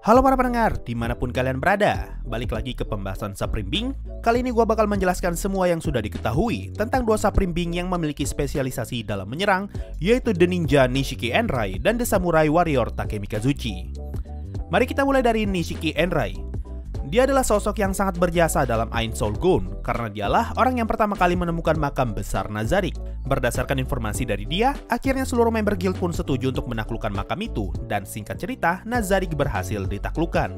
Halo para pendengar, dimanapun kalian berada. Balik lagi ke pembahasan Saprimbing. Kali ini gue bakal menjelaskan semua yang sudah diketahui tentang dua Saprimbing yang memiliki spesialisasi dalam menyerang, yaitu The Ninja Nishiki Enrai dan The Samurai Warrior Takemi Kazuchi. Mari kita mulai dari Nishiki Enrai. Dia adalah sosok yang sangat berjasa dalam Ain Soul Gone karena dialah orang yang pertama kali menemukan makam besar Nazarik. Berdasarkan informasi dari dia, akhirnya seluruh member guild pun setuju untuk menaklukkan makam itu, dan singkat cerita, Nazarik berhasil ditaklukkan.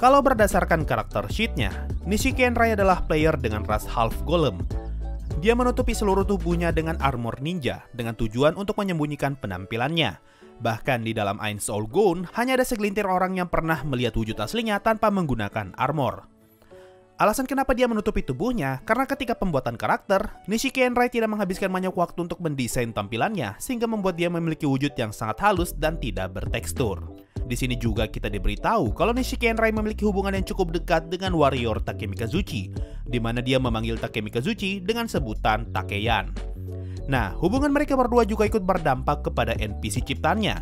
Kalau berdasarkan karakter sheet-nya, Nishiki Enrai adalah player dengan ras half golem. Dia menutupi seluruh tubuhnya dengan armor ninja dengan tujuan untuk menyembunyikan penampilannya. Bahkan di dalam Ain Soul Gone, hanya ada segelintir orang yang pernah melihat wujud aslinya tanpa menggunakan armor. Alasan kenapa dia menutupi tubuhnya, karena ketika pembuatan karakter, Nishiki Enrai tidak menghabiskan banyak waktu untuk mendesain tampilannya, sehingga membuat dia memiliki wujud yang sangat halus dan tidak bertekstur. Di sini juga kita diberitahu kalau Nishiki Enrai memiliki hubungan yang cukup dekat dengan warrior Takemi Kazuchi, di mana dia memanggil Takemi Kazuchi dengan sebutan Takeyan. Nah, hubungan mereka berdua juga ikut berdampak kepada NPC ciptaannya,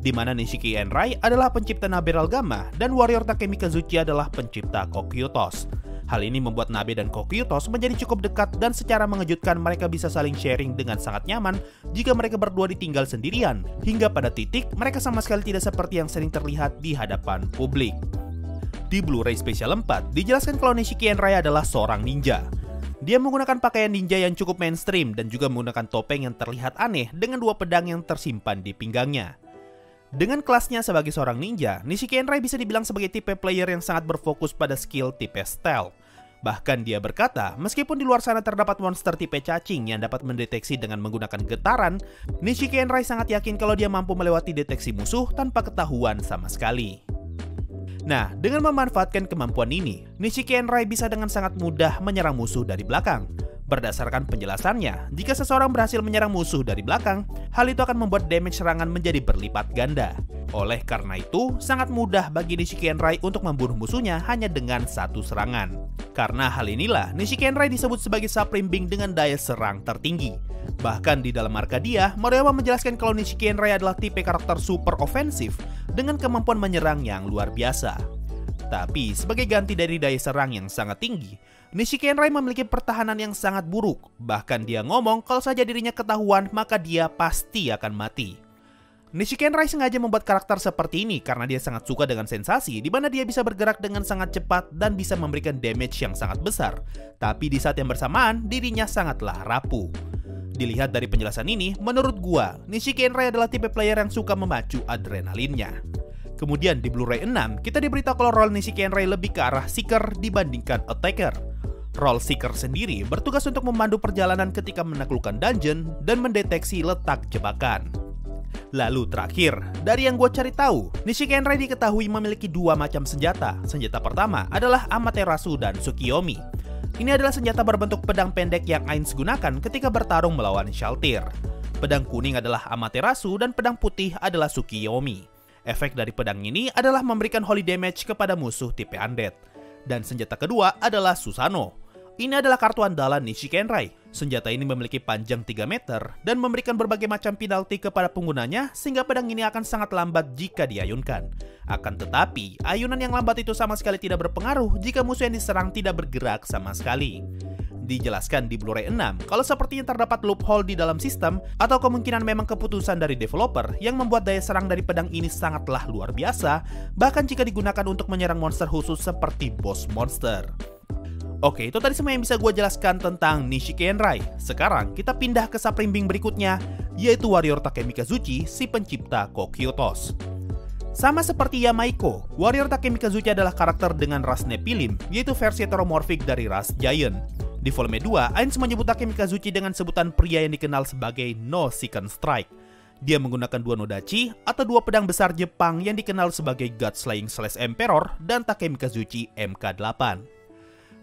di mana Nishiki Enrai adalah pencipta Naberal Gamma dan warrior Takemi Kazuchi adalah pencipta Kokyutos. Hal ini membuat Nabe dan Kokyutos menjadi cukup dekat dan secara mengejutkan mereka bisa saling sharing dengan sangat nyaman jika mereka berdua ditinggal sendirian, hingga pada titik mereka sama sekali tidak seperti yang sering terlihat di hadapan publik. Di Blu-ray Special 4, dijelaskan kalau Nishiki Enrai adalah seorang ninja. Dia menggunakan pakaian ninja yang cukup mainstream dan juga menggunakan topeng yang terlihat aneh dengan dua pedang yang tersimpan di pinggangnya. Dengan kelasnya sebagai seorang ninja, Nishiki Enrai bisa dibilang sebagai tipe player yang sangat berfokus pada skill tipe stealth. Bahkan dia berkata, meskipun di luar sana terdapat monster tipe cacing yang dapat mendeteksi dengan menggunakan getaran, Nishiki Enrai sangat yakin kalau dia mampu melewati deteksi musuh tanpa ketahuan sama sekali. Nah, dengan memanfaatkan kemampuan ini, Nishiki Enrai bisa dengan sangat mudah menyerang musuh dari belakang. Berdasarkan penjelasannya, jika seseorang berhasil menyerang musuh dari belakang, hal itu akan membuat damage serangan menjadi berlipat ganda. Oleh karena itu, sangat mudah bagi Nishiki Enrai untuk membunuh musuhnya hanya dengan satu serangan. Karena hal inilah, Nishiki Enrai disebut sebagai Saprimbing dengan daya serang tertinggi. Bahkan di dalam Arcadia, Moriyama menjelaskan kalau Nishiki Enrai adalah tipe karakter super ofensif dengan kemampuan menyerang yang luar biasa. Tapi, sebagai ganti dari daya serang yang sangat tinggi, Nishiki Enrai memiliki pertahanan yang sangat buruk. Bahkan dia ngomong kalau saja dirinya ketahuan, maka dia pasti akan mati. Nishiki Enrai sengaja membuat karakter seperti ini karena dia sangat suka dengan sensasi di mana dia bisa bergerak dengan sangat cepat dan bisa memberikan damage yang sangat besar. Tapi di saat yang bersamaan, dirinya sangatlah rapuh. Dilihat dari penjelasan ini, menurut gua, Nishiki Enrai adalah tipe player yang suka memacu adrenalinnya. Kemudian di Blu-ray 6, kita diberitahu kalau role Nishiki Enrai lebih ke arah Seeker dibandingkan Attacker. Role Seeker sendiri bertugas untuk memandu perjalanan ketika menaklukkan dungeon dan mendeteksi letak jebakan. Lalu terakhir, dari yang gue cari tahu, Nishiki Enrai diketahui memiliki dua macam senjata. Senjata pertama adalah Amaterasu dan Tsukiyomi. Ini adalah senjata berbentuk pedang pendek yang Ainz gunakan ketika bertarung melawan Shaltir. Pedang kuning adalah Amaterasu dan pedang putih adalah Tsukiyomi. Efek dari pedang ini adalah memberikan holy damage kepada musuh tipe undead. Dan senjata kedua adalah Susanoo. Ini adalah kartu andalan Nishiki Enrai. Senjata ini memiliki panjang 3 meter dan memberikan berbagai macam penalti kepada penggunanya sehingga pedang ini akan sangat lambat jika diayunkan. Akan tetapi, ayunan yang lambat itu sama sekali tidak berpengaruh jika musuh yang diserang tidak bergerak sama sekali. Dijelaskan di Blu-ray 6 kalau sepertinya terdapat loophole di dalam sistem atau kemungkinan memang keputusan dari developer yang membuat daya serang dari pedang ini sangatlah luar biasa, bahkan jika digunakan untuk menyerang monster khusus seperti boss monster. Oke, itu tadi semua yang bisa gue jelaskan tentang Nishiki Enrai. Sekarang kita pindah ke Saprimbing berikutnya, yaitu warrior Takemi Kazuchi, si pencipta Kokyutos. Sama seperti Yamaiko, warrior Takemi Kazuchi adalah karakter dengan ras Nephilim, yaitu versi heteromorfik dari ras Giant. Di volume 2, Ainz menyebut Takemi Kazuchi dengan sebutan pria yang dikenal sebagai No Second Strike. Dia menggunakan dua nodachi atau dua pedang besar Jepang yang dikenal sebagai God Slaying / Emperor dan Takemi Kazuchi MK8.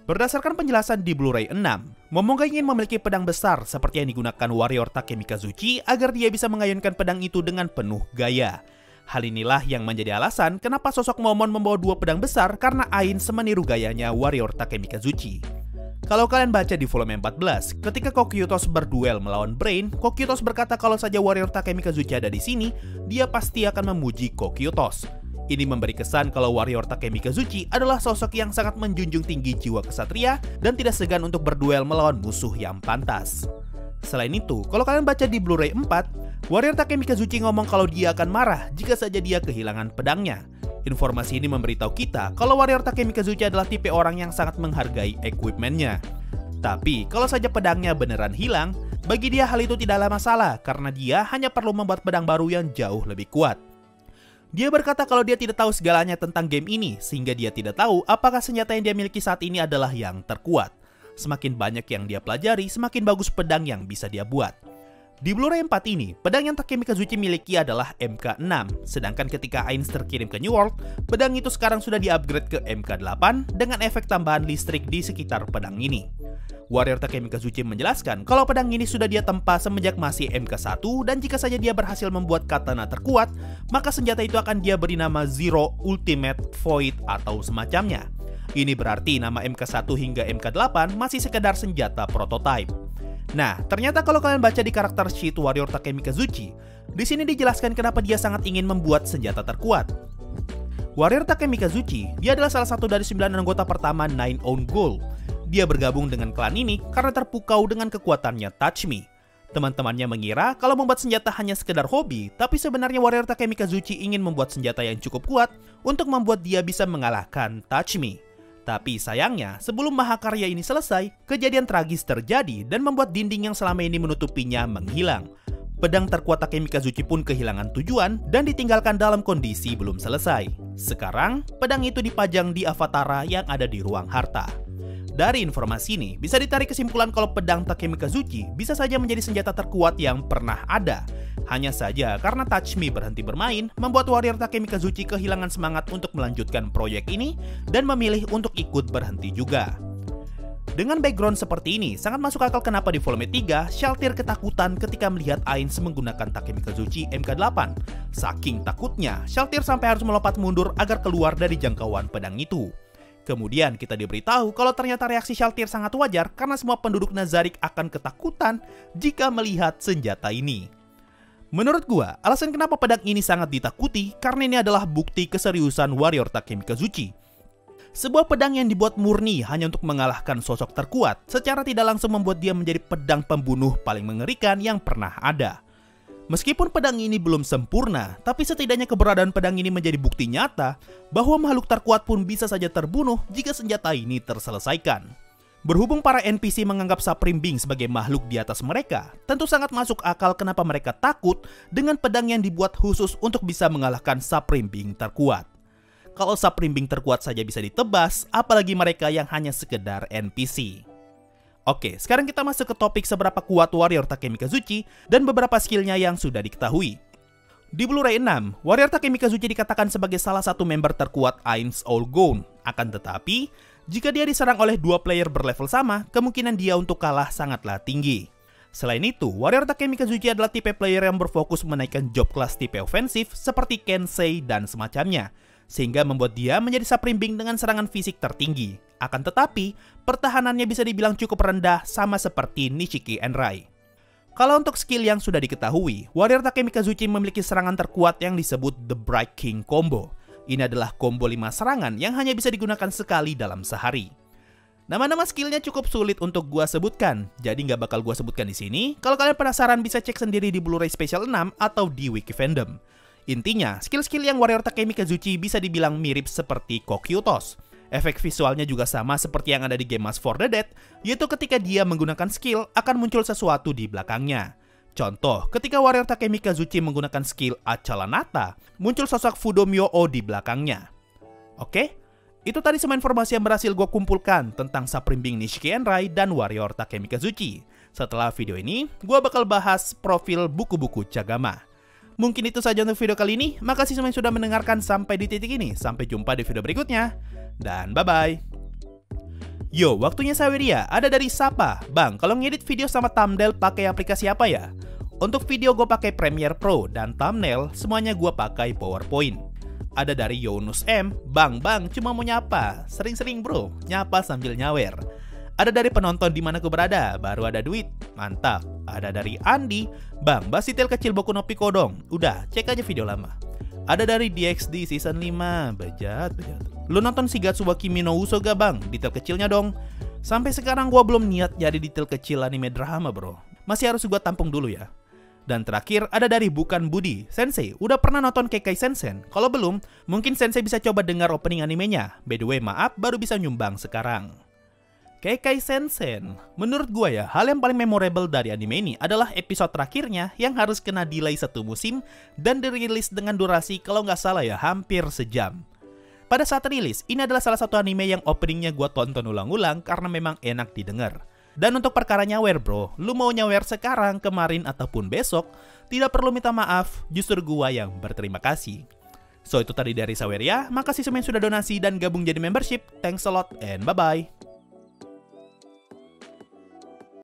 Berdasarkan penjelasan di Blu-ray 6, Momonga ingin memiliki pedang besar seperti yang digunakan warrior Takemi Kazuchi agar dia bisa mengayunkan pedang itu dengan penuh gaya. Hal inilah yang menjadi alasan kenapa sosok Momon membawa dua pedang besar karena Ainz meniru gayanya warrior Takemi Kazuchi. Kalau kalian baca di volume 14, ketika Kokyutos berduel melawan Brain, Kokyutos berkata kalau saja warrior Takemi Kazuchi ada di sini, dia pasti akan memuji Kokyutos. Ini memberi kesan kalau warrior Takemi Kazuchi adalah sosok yang sangat menjunjung tinggi jiwa kesatria dan tidak segan untuk berduel melawan musuh yang pantas. Selain itu, kalau kalian baca di Blu-ray 4, warrior Takemi Kazuchi ngomong kalau dia akan marah jika saja dia kehilangan pedangnya. Informasi ini memberitahu kita kalau warrior Takemi Kazuchi adalah tipe orang yang sangat menghargai equipment-nya. Tapi, kalau saja pedangnya beneran hilang, bagi dia hal itu tidaklah masalah karena dia hanya perlu membuat pedang baru yang jauh lebih kuat. Dia berkata kalau dia tidak tahu segalanya tentang game ini, sehingga dia tidak tahu apakah senjata yang dia miliki saat ini adalah yang terkuat. Semakin banyak yang dia pelajari, semakin bagus pedang yang bisa dia buat. Di Blu-ray 4 ini, pedang yang Takemi Kazuchi miliki adalah MK6, sedangkan ketika Ainz terkirim ke New World, pedang itu sekarang sudah di-upgrade ke MK8 dengan efek tambahan listrik di sekitar pedang ini. Warrior Takemi Kazuchi menjelaskan kalau pedang ini sudah dia tempa semenjak masih MK1 dan jika saja dia berhasil membuat katana terkuat, maka senjata itu akan dia beri nama Zero, Ultimate, Void, atau semacamnya. Ini berarti nama MK1 hingga MK8 masih sekedar senjata prototype. Nah, ternyata kalau kalian baca di karakter sheet Warrior Takemi Kazuchi, di sini dijelaskan kenapa dia sangat ingin membuat senjata terkuat. Warrior Takemi Kazuchi, dia adalah salah satu dari 9 anggota pertama Nine Own Gold. Dia bergabung dengan klan ini karena terpukau dengan kekuatannya Touch Me. Teman-temannya mengira kalau membuat senjata hanya sekedar hobi, tapi sebenarnya Warrior Takemi Kazuchi ingin membuat senjata yang cukup kuat untuk membuat dia bisa mengalahkan Touch Me. Tapi sayangnya, sebelum mahakarya ini selesai, kejadian tragis terjadi dan membuat dinding yang selama ini menutupinya menghilang. Pedang terkuat Takemi Kazuchi pun kehilangan tujuan dan ditinggalkan dalam kondisi belum selesai. Sekarang, pedang itu dipajang di Avatara yang ada di ruang harta. Dari informasi ini, bisa ditarik kesimpulan kalau pedang Takemi Kazuchi bisa saja menjadi senjata terkuat yang pernah ada. Hanya saja karena Touch Me berhenti bermain, membuat Warrior Takemi Kazuchi kehilangan semangat untuk melanjutkan proyek ini dan memilih untuk ikut berhenti juga. Dengan background seperti ini, sangat masuk akal kenapa di volume 3, Shalltear ketakutan ketika melihat Ainz menggunakan Takemi Kazuchi MK8. Saking takutnya, Shalltear sampai harus melompat mundur agar keluar dari jangkauan pedang itu. Kemudian kita diberitahu kalau ternyata reaksi Shalltear sangat wajar karena semua penduduk Nazarik akan ketakutan jika melihat senjata ini. Menurut gua, alasan kenapa pedang ini sangat ditakuti karena ini adalah bukti keseriusan Warrior Takemi Kazuchi. Sebuah pedang yang dibuat murni hanya untuk mengalahkan sosok terkuat, secara tidak langsung membuat dia menjadi pedang pembunuh paling mengerikan yang pernah ada. Meskipun pedang ini belum sempurna, tapi setidaknya keberadaan pedang ini menjadi bukti nyata bahwa makhluk terkuat pun bisa saja terbunuh jika senjata ini terselesaikan. Berhubung para NPC menganggap Supreme Being sebagai makhluk di atas mereka, tentu sangat masuk akal kenapa mereka takut dengan pedang yang dibuat khusus untuk bisa mengalahkan Supreme Being terkuat. Kalau Supreme Being terkuat saja bisa ditebas, apalagi mereka yang hanya sekedar NPC. Oke, sekarang kita masuk ke topik seberapa kuat Warrior Takemi Kazuchi dan beberapa skillnya yang sudah diketahui. Di Blu-ray 6, Warrior Takemi Kazuchi dikatakan sebagai salah satu member terkuat Ainz All Gone. Akan tetapi, jika dia diserang oleh dua player berlevel sama, kemungkinan dia untuk kalah sangatlah tinggi. Selain itu, Warrior Takemi Kazuchi adalah tipe player yang berfokus menaikkan job class tipe ofensif seperti Kensei dan semacamnya, sehingga membuat dia menjadi Supreme Being dengan serangan fisik tertinggi. Akan tetapi, pertahanannya bisa dibilang cukup rendah sama seperti Nishiki Enrai. Kalau untuk skill yang sudah diketahui, Warrior Takemi Kazuchi memiliki serangan terkuat yang disebut The Bright King Combo. Ini adalah combo 5 serangan yang hanya bisa digunakan sekali dalam sehari. Nama-nama skillnya cukup sulit untuk gua sebutkan, jadi nggak bakal gua sebutkan di sini. Kalau kalian penasaran bisa cek sendiri di Blu-ray Special 6 atau di Wiki Fandom. Intinya, skill-skill yang Warrior Takemi Kazuchi bisa dibilang mirip seperti Kokyutos. Efek visualnya juga sama seperti yang ada di game Mask for the Dead, yaitu ketika dia menggunakan skill akan muncul sesuatu di belakangnya. Contoh, ketika Warrior Takemi Kazuchi menggunakan skill Achalanata, muncul sosok Fudomyo-o di belakangnya. Oke? Itu tadi semua informasi yang berhasil gue kumpulkan tentang Supreme Being Nishiki Enrai dan Warrior Takemi Kazuchi. Setelah video ini, gue bakal bahas profil buku-buku Chagama. Mungkin itu saja untuk video kali ini. Makasih semua yang sudah mendengarkan sampai di titik ini. Sampai jumpa di video berikutnya. Dan bye-bye. Yo, waktunya Saweria. Ada dari Sapa. Bang, kalau ngedit video sama thumbnail pakai aplikasi apa ya? Untuk video gue pakai Premiere Pro dan thumbnail semuanya gue pakai PowerPoint. Ada dari Yonus M. Bang, cuma mau nyapa. Sering-sering bro, nyapa sambil nyawer. Ada dari penonton di mana gue berada, baru ada duit. Mantap. Ada dari Andi. Bang, bahas detail kecil Boku no Pico dong. Udah, cek aja video lama. Ada dari DxD season 5, bejat. Lu nonton Shigatsu wa Kimi no Uso gak bang? Detail kecilnya dong. Sampai sekarang gua belum niat jadi detail kecil anime drama bro. Masih harus gua tampung dulu ya. Dan terakhir ada dari Bukan Budi. Sensei, udah pernah nonton Keikai Sensen? Kalau belum, mungkin Sensei bisa coba dengar opening animenya. By the way, maaf baru bisa nyumbang sekarang. Keikai Sensen, menurut gua ya, hal yang paling memorable dari anime ini adalah episode terakhirnya yang harus kena delay 1 musim dan dirilis dengan durasi kalau nggak salah ya hampir sejam. Pada saat rilis, ini adalah salah satu anime yang openingnya gua tonton ulang-ulang karena memang enak didengar. Dan untuk perkara nyawer bro, lu mau nyawer sekarang, kemarin, ataupun besok, tidak perlu minta maaf, justru gua yang berterima kasih. So itu tadi dari Saweria, makasih semua yang sudah donasi dan gabung jadi membership, thanks a lot and bye-bye.